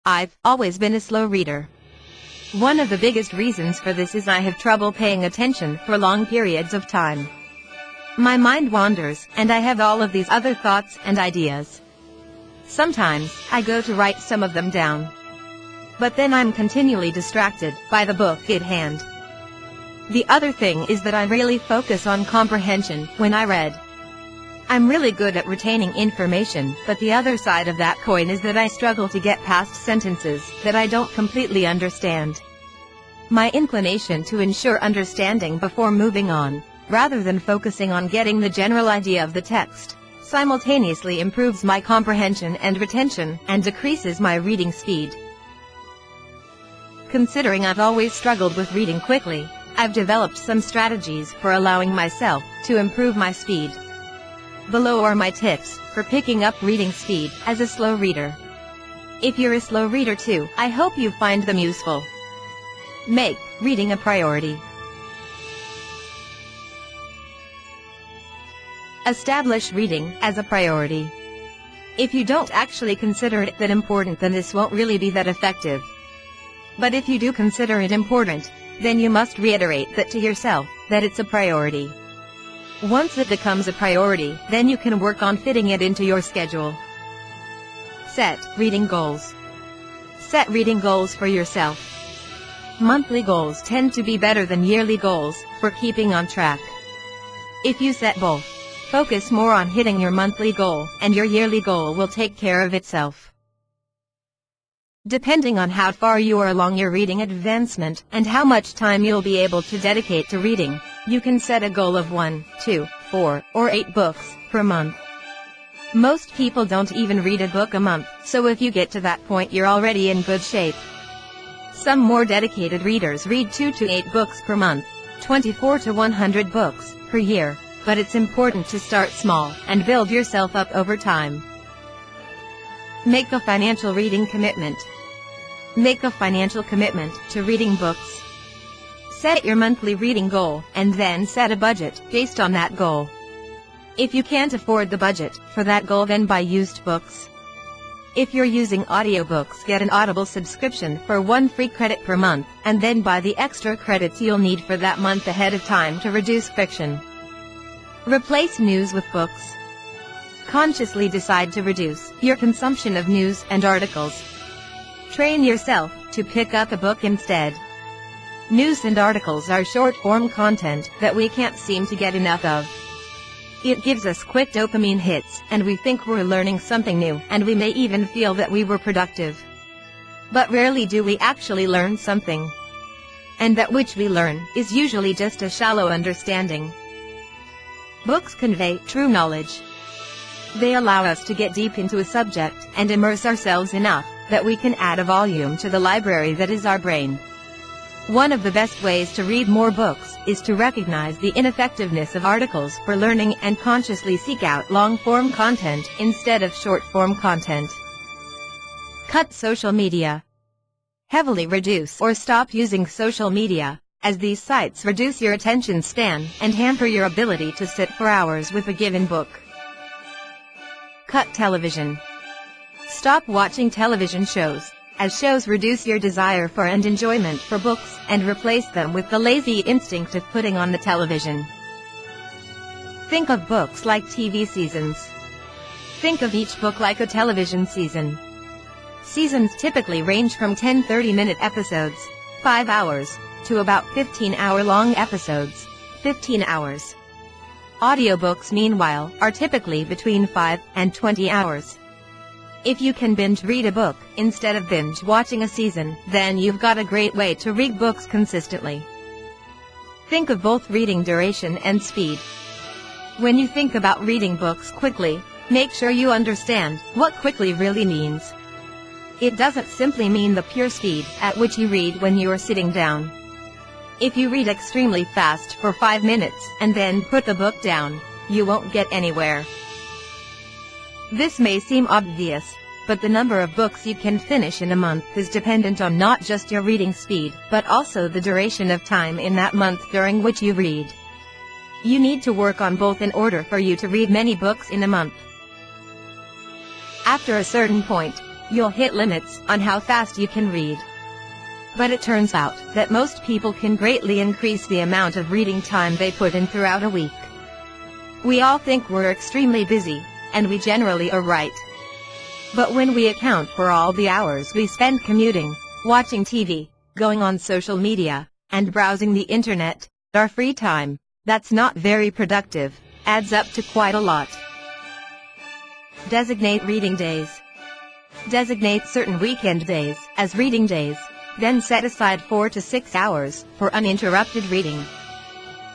I've always been a slow reader. One of the biggest reasons for this is I have trouble paying attention for long periods of time. My mind wanders, and I have all of these other thoughts and ideas. Sometimes, I go to write some of them down. But then I'm continually distracted by the book at hand. The other thing is that I really focus on comprehension when I read. I'm really good at retaining information, but the other side of that coin is that I struggle to get past sentences that I don't completely understand. My inclination to ensure understanding before moving on, rather than focusing on getting the general idea of the text, simultaneously improves my comprehension and retention, and decreases my reading speed. Considering I've always struggled with reading quickly, I've developed some strategies for allowing myself to improve my speed. Below are my tips for picking up reading speed as a slow reader. If you're a slow reader too, I hope you find them useful. Make reading a priority. Establish reading as a priority. If you don't actually consider it that important, then this won't really be that effective. But if you do consider it important, then you must reiterate that to yourself, that it's a priority. Once it becomes a priority, then you can work on fitting it into your schedule. Set reading goals. Set reading goals for yourself. Monthly goals tend to be better than yearly goals for keeping on track. If you set both, focus more on hitting your monthly goal, and your yearly goal will take care of itself. Depending on how far you are along your reading advancement and how much time you'll be able to dedicate to reading, you can set a goal of 1, 2, 4, or 8 books per month. Most people don't even read a book a month, so if you get to that point, you're already in good shape. Some more dedicated readers read 2 to 8 books per month, 24 to 100 books per year, but it's important to start small and build yourself up over time. Make a financial reading commitment. Make a financial commitment to reading books. Set your monthly reading goal, and then set a budget based on that goal. If you can't afford the budget for that goal, then buy used books. If you're using audiobooks, get an Audible subscription for 1 free credit per month, and then buy the extra credits you'll need for that month ahead of time to reduce friction. Replace news with books. Consciously decide to reduce your consumption of news and articles. Train yourself to pick up a book instead. News and articles are short-form content that we can't seem to get enough of. It gives us quick dopamine hits, and we think we're learning something new, and we may even feel that we were productive. But rarely do we actually learn something. And that which we learn is usually just a shallow understanding. Books convey true knowledge. They allow us to get deep into a subject and immerse ourselves enough that we can add a volume to the library that is our brain. One of the best ways to read more books is to recognize the ineffectiveness of articles for learning and consciously seek out long-form content instead of short-form content. Cut social media. Heavily reduce or stop using social media, as these sites reduce your attention span and hamper your ability to sit for hours with a given book. Cut television. Stop watching television shows, as shows reduce your desire for and enjoyment for books, and replace them with the lazy instinct of putting on the television. Think of books like TV seasons. Think of each book like a television season. Seasons typically range from 10 30-minute episodes, 5 hours, to about 15-hour-long episodes, 15 hours. Audiobooks, meanwhile, are typically between 5 and 20 hours. If you can binge read a book instead of binge watching a season, then you've got a great way to read books consistently. Think of both reading duration and speed. When you think about reading books quickly, make sure you understand what quickly really means. It doesn't simply mean the pure speed at which you read when you are sitting down. If you read extremely fast for 5 minutes and then put the book down, you won't get anywhere. This may seem obvious, but the number of books you can finish in a month is dependent on not just your reading speed, but also the duration of time in that month during which you read. You need to work on both in order for you to read many books in a month. After a certain point, you'll hit limits on how fast you can read. But it turns out that most people can greatly increase the amount of reading time they put in throughout a week. We all think we're extremely busy, and we generally are right. But when we account for all the hours we spend commuting, watching TV, going on social media, and browsing the internet, our free time, that's not very productive, adds up to quite a lot. Designate reading days. Designate certain weekend days as reading days, then set aside 4 to 6 hours for uninterrupted reading.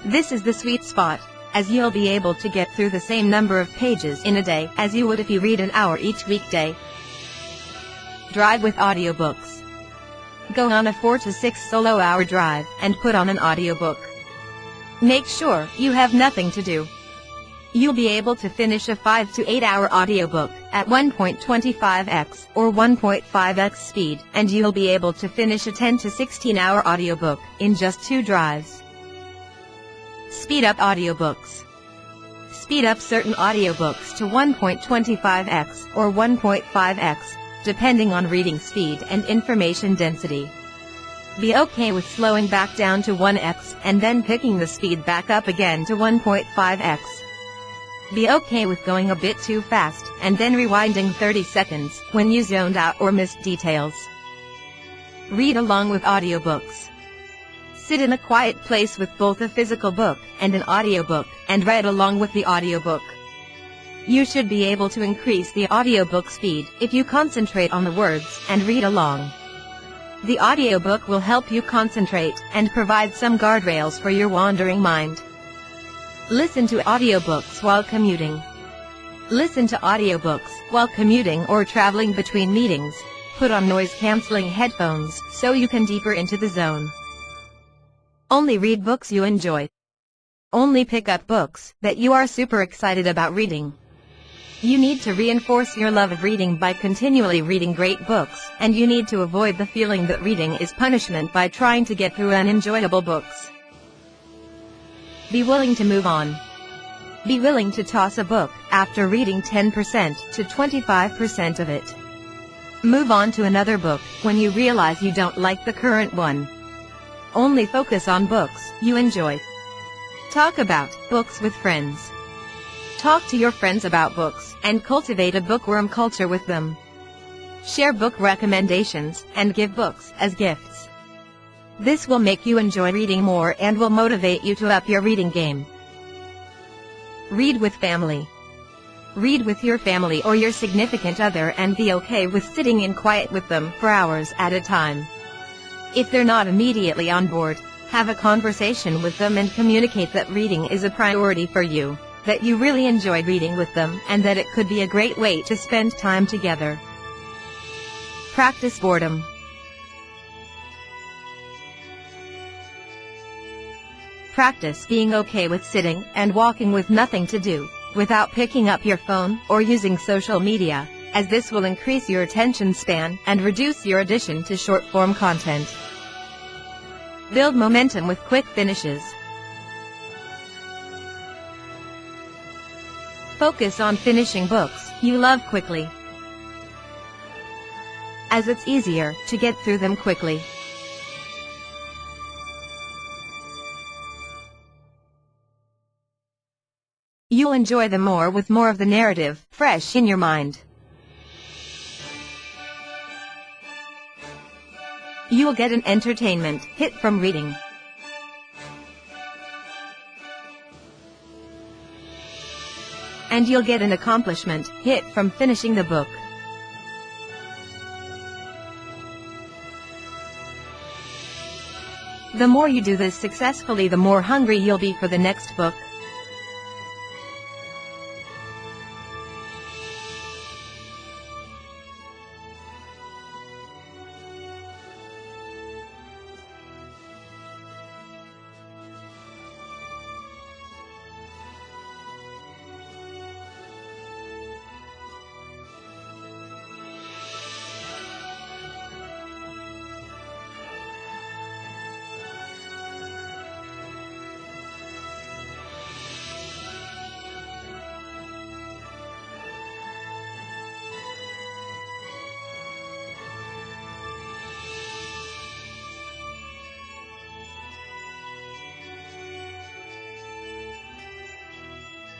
This is the sweet spot, as you'll be able to get through the same number of pages in a day as you would if you read an hour each weekday. Drive with audiobooks. Go on a 4 to 6 solo-hour drive and put on an audiobook. Make sure you have nothing to do. You'll be able to finish a 5 to 8 hour audiobook at 1.25x or 1.5x speed, and you'll be able to finish a 10 to 16 hour audiobook in just 2 drives. Speed up audiobooks. Speed up certain audiobooks to 1.25x or 1.5x, depending on reading speed and information density. Be okay with slowing back down to 1x and then picking the speed back up again to 1.5x. Be okay with going a bit too fast and then rewinding 30 seconds when you zoned out or missed details. Read along with audiobooks. Sit in a quiet place with both a physical book and an audiobook and read along with the audiobook. You should be able to increase the audiobook speed if you concentrate on the words and read along. The audiobook will help you concentrate and provide some guardrails for your wandering mind. Listen to audiobooks while commuting. Listen to audiobooks while commuting or traveling between meetings. Put on noise-canceling headphones so you can deeper into the zone. Only read books you enjoy. Only pick up books that you are super excited about reading. You need to reinforce your love of reading by continually reading great books, and you need to avoid the feeling that reading is punishment by trying to get through unenjoyable books. Be willing to move on. Be willing to toss a book after reading 10% to 25% of it. Move on to another book when you realize you don't like the current one. Only focus on books you enjoy. Talk about books with friends. Talk to your friends about books and cultivate a bookworm culture with them. Share book recommendations and give books as gifts. This will make you enjoy reading more and will motivate you to up your reading game. Read with family. Read with your family or your significant other and be okay with sitting in quiet with them for hours at a time. If they're not immediately on board, have a conversation with them and communicate that reading is a priority for you, that you really enjoy reading with them, and that it could be a great way to spend time together. Practice boredom. Practice being okay with sitting and walking with nothing to do, without picking up your phone or using social media, as this will increase your attention span and reduce your addiction to short-form content. Build momentum with quick finishes. Focus on finishing books you love quickly, as it's easier to get through them quickly. You'll enjoy them more with more of the narrative fresh in your mind. You'll get an entertainment hit from reading. And you'll get an accomplishment hit from finishing the book. The more you do this successfully, the more hungry you'll be for the next book,